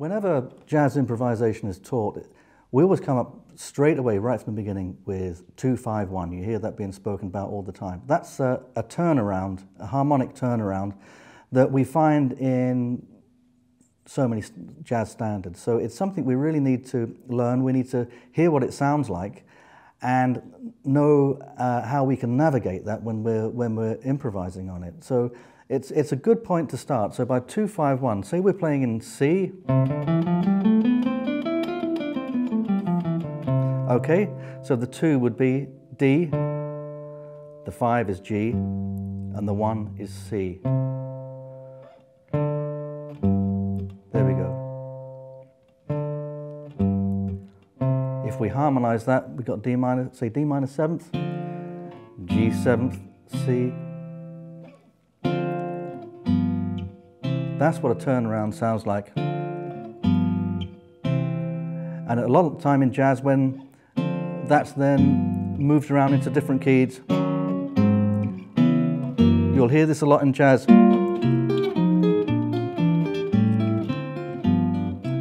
Whenever jazz improvisation is taught, we always come up straight away, right from the beginning, with 2-5-1. You hear that being spoken about all the time. That's a turnaround, a harmonic turnaround that we find in so many jazz standards. So it's something we really need to learn. We need to hear what it sounds like and know how we can navigate that when we're improvising on it. So it's a good point to start. So by 2-5-1, say we're playing in C. Okay, so the 2 would be D, the 5 is G, and the 1 is C. There we go. If we harmonize that, we've got D minor, say D minor 7th, G 7th, C. That's what a turnaround sounds like. And a lot of the time in jazz, when that's then moved around into different keys, you'll hear this a lot in jazz.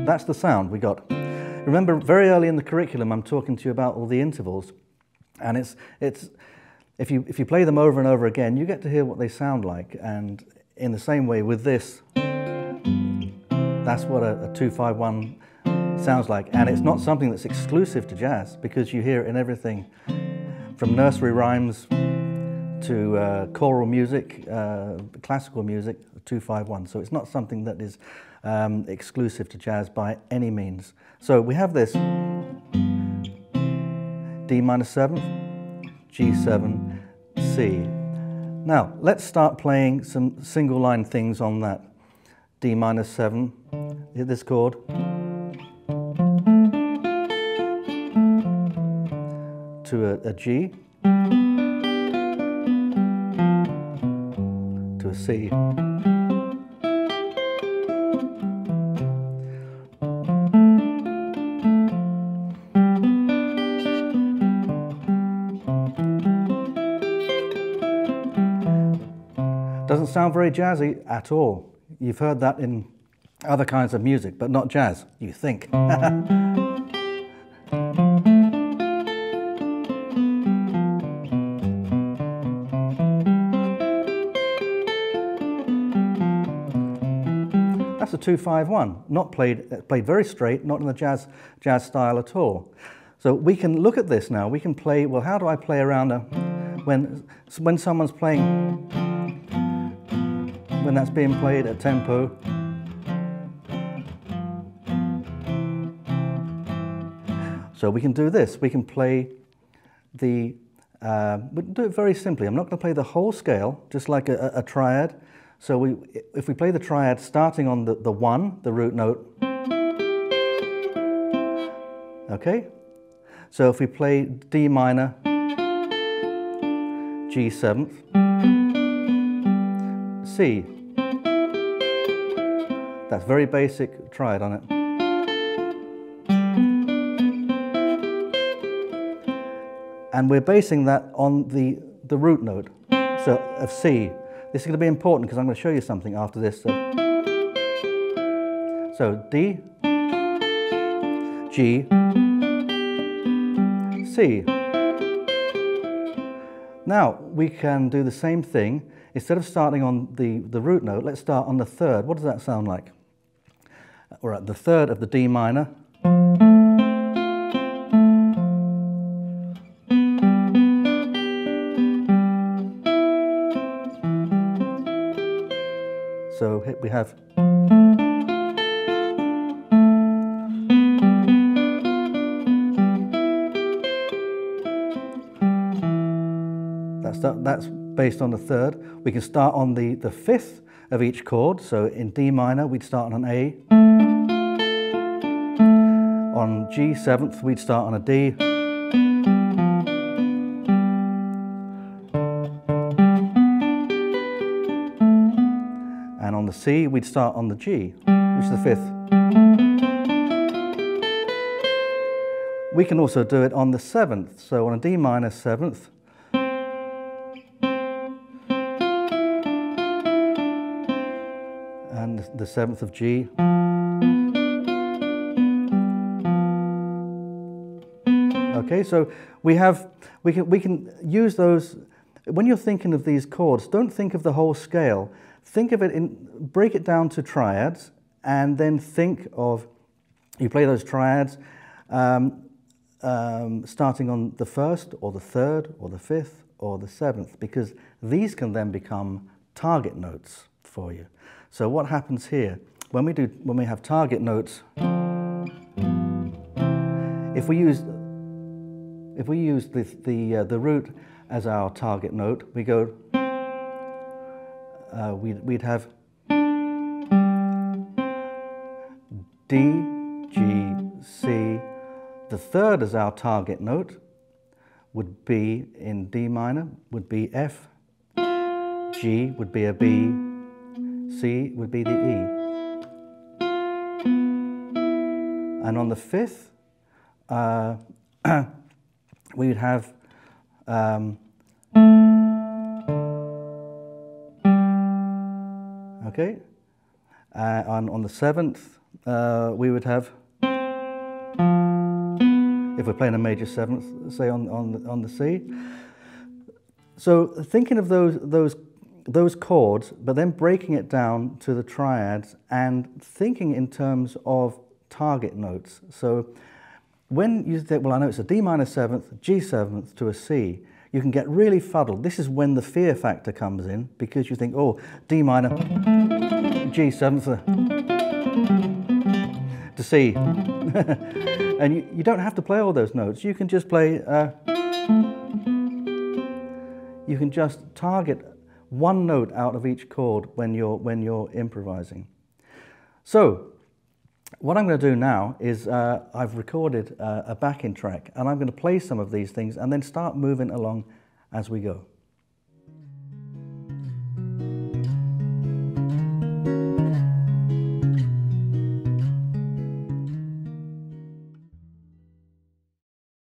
That's the sound we got. Remember, very early in the curriculum, I'm talking to you about all the intervals, and if you play them over and over again, you get to hear what they sound like. And in the same way with this, that's what a 2-5-1 sounds like. And it's not something that's exclusive to jazz, because you hear it in everything from nursery rhymes to choral music, classical music, 2-5-1. So it's not something that is exclusive to jazz by any means. So we have this D minor 7th, G7, C. Now let's start playing some single line things on that. D minor 7, hit this chord. To a G, to a C. Doesn't sound very jazzy at all. You've heard that in other kinds of music, but not jazz, you think. That's a 2-5-1, not played very straight, not in the jazz style at all. So we can look at this now. We can play, well, how do I play around when someone's playing, when that's being played at tempo? So we can do this. We can play we'll do it very simply. I'm not going to play the whole scale, just like a triad. So if we play the triad starting on the 1, the root note, okay? So if we play D minor, G 7th, C, that's very basic triad on it. And we're basing that on the root note, so of C. This is going to be important because I'm going to show you something after this. So D, G, C. Now we can do the same thing. Instead of starting on the root note, let's start on the 3rd. What does that sound like? All right, the 3rd of the D minor. So we have that's based on the 3rd. We can start on the 5th of each chord. So in D minor, we'd start on an A. On G 7th, we'd start on a D. And on the C, we'd start on the G, which is the 5th. We can also do it on the 7th. So on a D minor 7th, and the 7th of G, Okay, so we can use those. When you're thinking of these chords, don't think of the whole scale. Think of it break it down to triads, and then think of, you play those triads starting on the first or the third or the fifth or the seventh, because these can then become target notes for you. So what happens here, when we have target notes, if we use the root as our target note, we go, we'd have D, G, C. The third as our target note would be in D minor, would be F, G would be a B, C would be the E. And on the fifth, we would have okay, on the seventh, we would have, if we're playing a major seventh, say on the C. So thinking of those chords, but then breaking it down to the triads and thinking in terms of target notes. So when you think, well, I know it's a D minor seventh, G seventh to a C, you can get really fuddled. This is when the fear factor comes in, because you think, oh, D minor, G seventh to C. And you don't have to play all those notes. You can just play, you can just target one note out of each chord when you're improvising. So what I'm going to do now is I've recorded a backing track, and I'm going to play some of these things and then start moving along as we go.